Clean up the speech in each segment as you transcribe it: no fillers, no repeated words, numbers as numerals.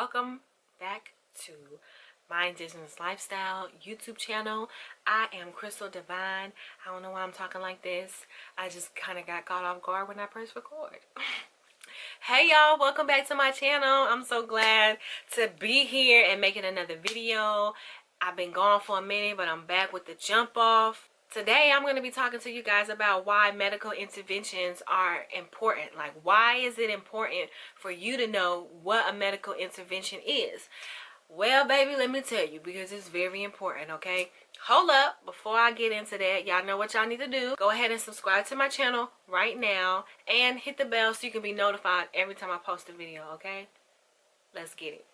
welcome back to my Indigenous Lifestyle YouTube channel. I am Crystal Divine. I don't know why I'm talking like this. I just kind of got caught off guard when I pressed record. Hey y'all, welcome back to my channel. I'm so glad to be here and making another video. I've been gone for a minute, but I'm back with the jump off. Today I'm going to be talking to you guys about why medical interventions are important. Like, why is it important for you to know what a medical intervention is? Well, baby, let me tell you, because it's very important, okay? Hold up, before I get into that, y'all know what y'all need to do. Go ahead and subscribe to my channel right now and hit the bell so you can be notified every time I post a video, okay? Let's get it.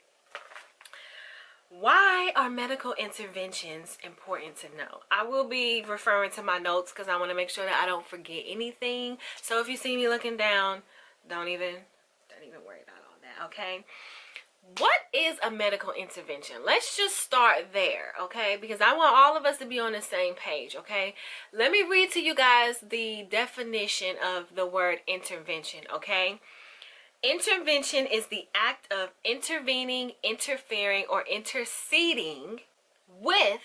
Why are medical interventions important to know? I will be referring to my notes because I want to make sure that I don't forget anything. So if you see me looking down, don't even worry about all that, okay? What is a medical intervention? Let's just start there, okay? Because I want all of us to be on the same page, okay? Let me read to you guys the definition of the word intervention, okay? Intervention is the act of intervening, interfering, or interceding with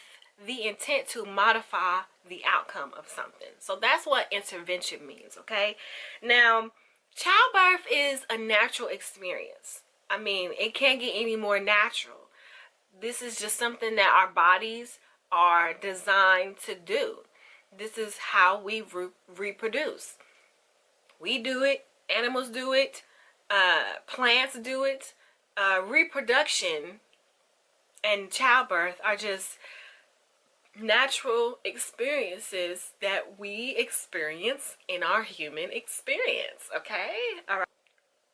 the intent to modify the outcome of something. So that's what intervention means, okay? Now, childbirth is a natural experience. I mean, it can't get any more natural. This is just something that our bodies are designed to do. This is how we reproduce. We do it, animals do it, plants do it. Reproduction and childbirth are just natural experiences that we experience in our human experience, okay? All right.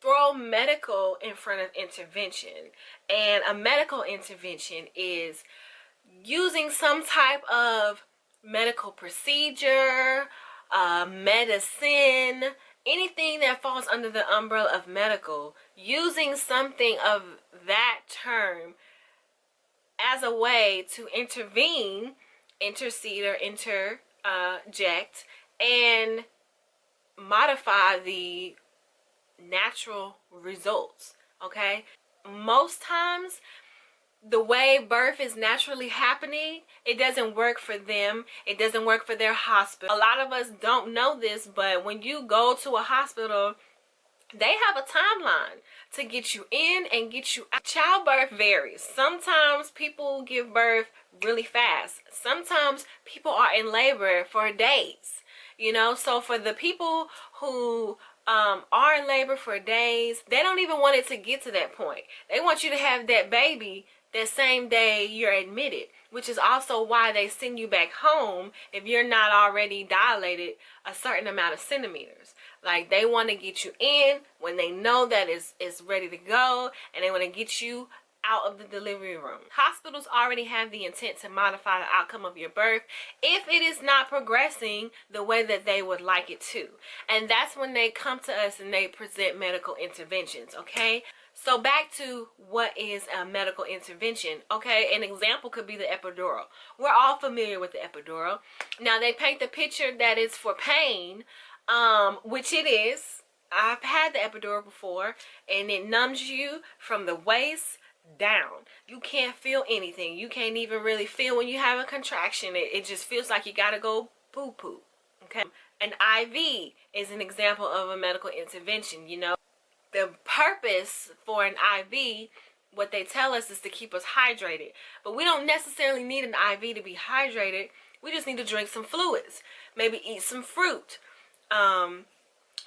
Throw medical in front of intervention, and a medical intervention is using some type of medical procedure, medicine, anything that falls under the umbrella of medical, using something of that term as a way to intervene, intercede, or interject and modify the natural results, okay? Most times the way birth is naturally happening, it doesn't work for them. It doesn't work for their hospital. A lot of us don't know this, but when you go to a hospital, they have a timeline to get you in and get you out. Childbirth varies. Sometimes people give birth really fast. Sometimes people are in labor for days, you know? So for the people who are in labor for days, they don't even want it to get to that point. They want you to have that baby that same day you're admitted, which is also why they send you back home if you're not already dilated a certain amount of centimeters. Like, they want to get you in when they know that it's ready to go, and they want to get you out of the delivery room. Hospitals already have the intent to modify the outcome of your birth if it is not progressing the way that they would like it to. And that's when they come to us and they present medical interventions, okay? So back to what is a medical intervention, okay? An example could be the epidural. We're all familiar with the epidural. Now, they paint the picture that it's for pain, which it is. I've had the epidural before, and it numbs you from the waist down. You can't feel anything. You can't even really feel when you have a contraction. It just feels like you gotta go poo-poo, okay? An IV is an example of a medical intervention, you know. The purpose for an IV, what they tell us, is to keep us hydrated. But we don't necessarily need an IV to be hydrated. We just need to drink some fluids. Maybe eat some fruit.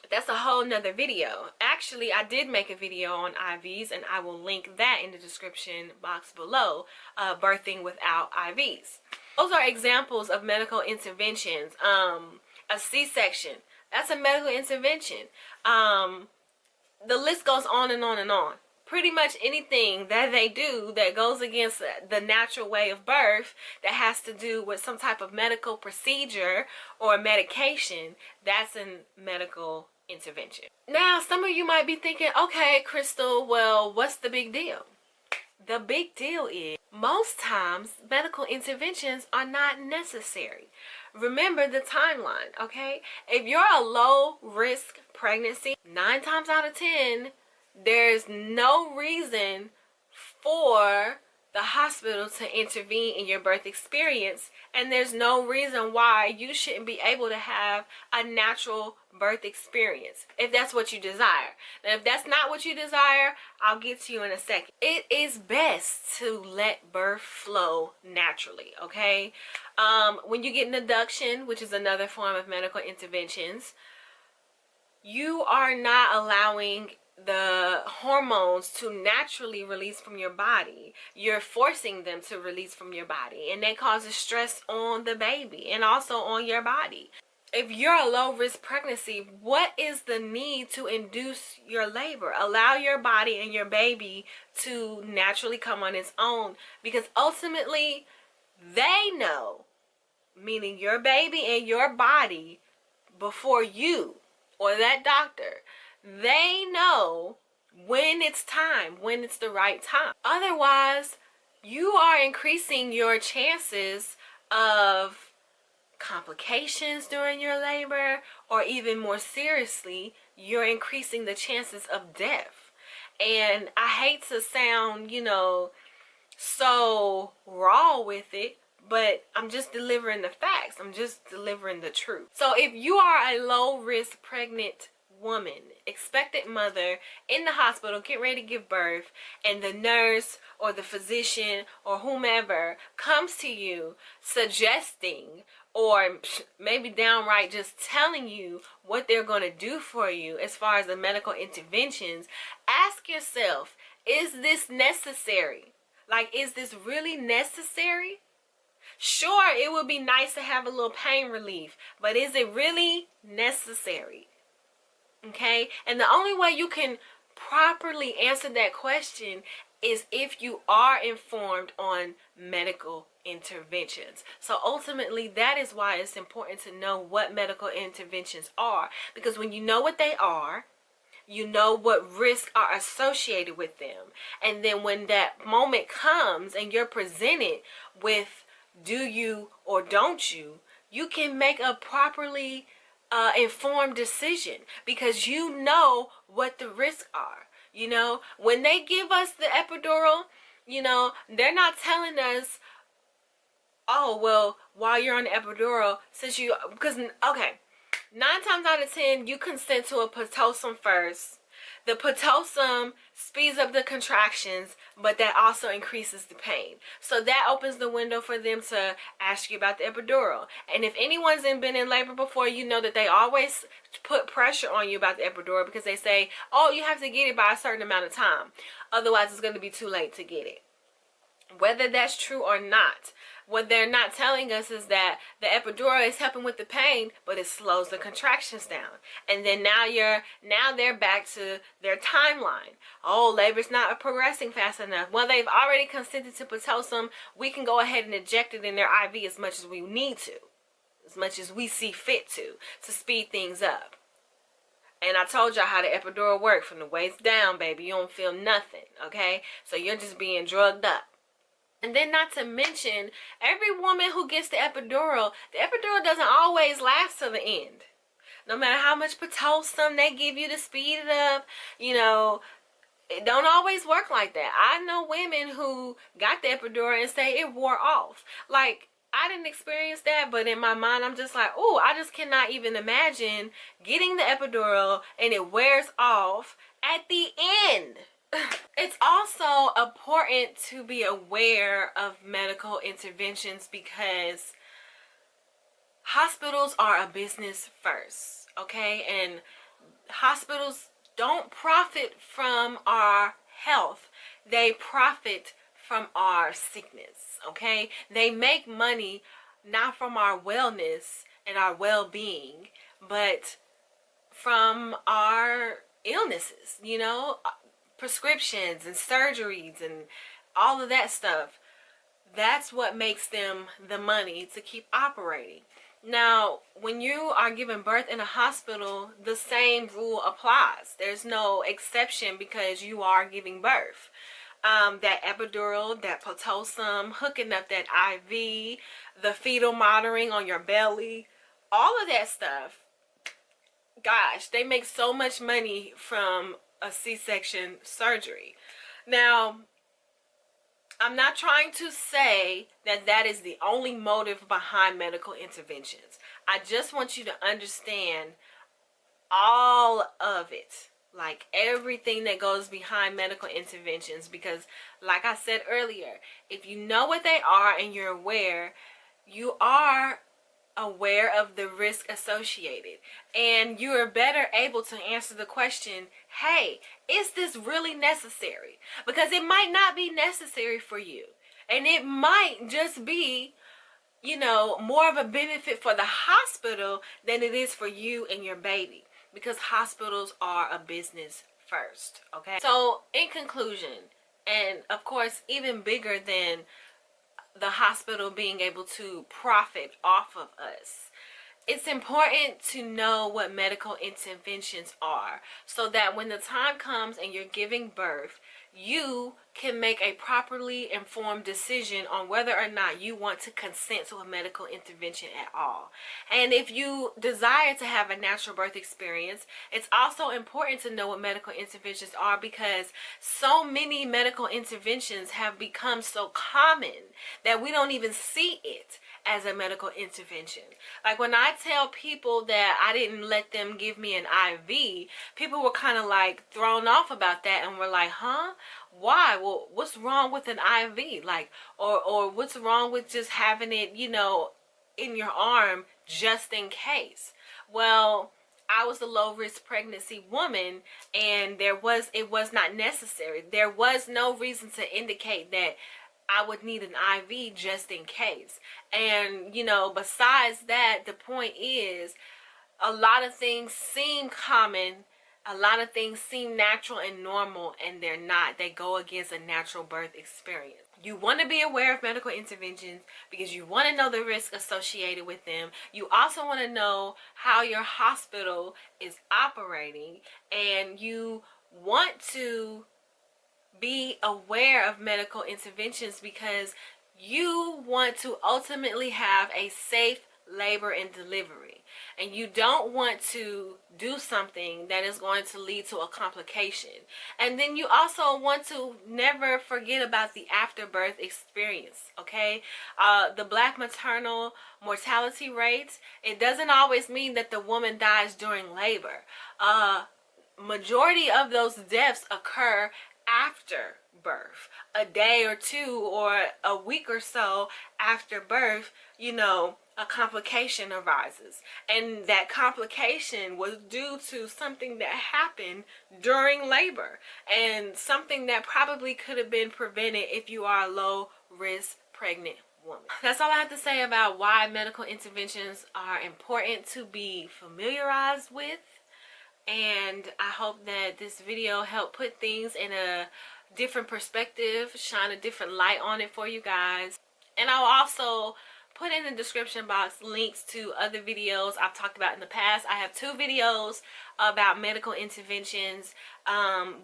That's a whole nother video. Actually, I did make a video on IVs, and I will link that in the description box below, birthing without IVs. Those are examples of medical interventions. A C-section, that's a medical intervention. The list goes on and on and on. Pretty much anything that they do that goes against the natural way of birth, that has to do with some type of medical procedure or medication, that's a medical intervention. Now, some of you might be thinking, okay, Crystal, well, what's the big deal? The big deal is, most times medical interventions are not necessary. Remember the timeline, okay? If you're a low risk pregnancy, 9 times out of 10, there's no reason for the hospital to intervene in your birth experience, and there's no reason why you shouldn't be able to have a natural birth experience if that's what you desire. Now, if that's not what you desire, I'll get to you in a second. It is best to let birth flow naturally, okay? When you get an induction, which is another form of medical interventions, you are not allowing the hormones to naturally release from your body. You're forcing them to release from your body, and that causes stress on the baby and also on your body. If you're a low-risk pregnancy, what is the need to induce your labor? Allow your body and your baby to naturally come on its own, because ultimately they know, meaning your baby and your body, before you or that doctor, they know when it's time, when it's the right time. Otherwise, you are increasing your chances of complications during your labor, or even more seriously, you're increasing the chances of death. And I hate to sound, you know, so raw with it, but I'm just delivering the facts. I'm just delivering the truth. So if you are a low-risk pregnant woman, expectant mother in the hospital, get ready to give birth, and the nurse or the physician or whomever comes to you suggesting, or maybe downright just telling you what they're going to do for you as far as the medical interventions, ask yourself, is this necessary? Like, is this really necessary? Sure, it would be nice to have a little pain relief, but is it really necessary? Okay? And the only way you can properly answer that question is if you are informed on medical interventions. So ultimately, that is why it's important to know what medical interventions are, because when you know what they are, you know what risks are associated with them. And then when that moment comes and you're presented with do you or don't you, you can make a properly informed decision, because you know what the risks are. You know, when they give us the epidural, you know, they're not telling us, oh, well, while you're on the epidural, since you, because, okay, 9 times out of 10, you consent to a Pitocin first. The Pitocin speeds up the contractions, but that also increases the pain. So that opens the window for them to ask you about the epidural. And if anyone's been in labor before, you know that they always put pressure on you about the epidural, because they say, oh, you have to get it by a certain amount of time. Otherwise, it's going to be too late to get it. Whether that's true or not, what they're not telling us is that the epidural is helping with the pain, but it slows the contractions down. And then now they're back to their timeline. Oh, labor's not progressing fast enough. Well, they've already consented to Pitocin. We can go ahead and inject it in their IV as much as we need to, as much as we see fit to speed things up. And I told y'all how the epidural works from the waist down, baby. You don't feel nothing, okay? So you're just being drugged up. And then not to mention, every woman who gets the epidural doesn't always last to the end. No matter how much Pitocin they give you to speed it up, you know, it don't always work like that. I know women who got the epidural and say it wore off. Like, I didn't experience that, but in my mind, I'm just like, oh, I just cannot even imagine getting the epidural and it wears off at the end. It's also important to be aware of medical interventions, because hospitals are a business first, okay? And hospitals don't profit from our health. They profit from our sickness, okay? They make money not from our wellness and our well-being, but from our illnesses, you know? Prescriptions and surgeries and all of that stuff. That's what makes them the money to keep operating. Now, when you are giving birth in a hospital, the same rule applies. There's no exception because you are giving birth. That epidural, that Pitocin, hooking up that IV, the fetal monitoring on your belly, all of that stuff, gosh, they make so much money from a C-section surgery. Now, I'm not trying to say that that is the only motive behind medical interventions. I just want you to understand all of it, like everything that goes behind medical interventions, because like I said earlier, if you know what they are and you're aware, you are aware of the risk associated, and you are better able to answer the question, hey, is this really necessary? Because it might not be necessary for you, and it might just be, you know, more of a benefit for the hospital than it is for you and your baby, because hospitals are a business first. Okay, so in conclusion, and of course even bigger than the hospital being able to profit off of us, it's important to know what medical interventions are, so that when the time comes and you're giving birth, you can make a properly informed decision on whether or not you want to consent to a medical intervention at all. And if you desire to have a natural birth experience, it's also important to know what medical interventions are, because so many medical interventions have become so common that we don't even see it as a medical intervention. Like when I tell people that I didn't let them give me an IV, people were kind of like thrown off about that and were like, huh? Why? Well, what's wrong with an IV? Like, or what's wrong with just having it, you know, in your arm just in case? Well, I was a low risk pregnancy woman, and it was not necessary. There was no reason to indicate that I would need an IV just in case. And, you know, besides that, the point is, a lot of things seem common, a lot of things seem natural and normal, and they're not. They go against a natural birth experience. You want to be aware of medical interventions because you want to know the risk associated with them. You also want to know how your hospital is operating, and you want to be aware of medical interventions because you want to ultimately have a safe labor and delivery, and you don't want to do something that is going to lead to a complication. And then you also want to never forget about the afterbirth experience. Okay, the Black maternal mortality rates, it doesn't always mean that the woman dies during labor. Majority of those deaths occur after birth, a day or two or a week or so after birth. You know, a complication arises, and that complication was due to something that happened during labor, and something that probably could have been prevented if you are a low risk pregnant woman. That's all I have to say about why medical interventions are important to be familiarized with. And I hope that this video helped put things in a different perspective, shine a different light on it for you guys. And I'll also put in the description box links to other videos I've talked about in the past. I have 2 videos about medical interventions,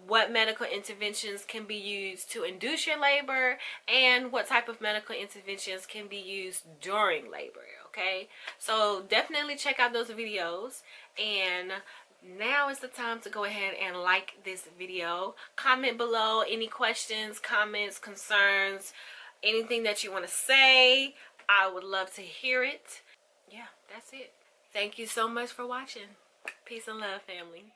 what medical interventions can be used to induce your labor, and what type of medical interventions can be used during labor. Okay, so definitely check out those videos. And now is the time to go ahead and like this video. Comment below any questions, comments, concerns, anything that you want to say. I would love to hear it. Yeah, that's it. Thank you so much for watching. Peace and love, family.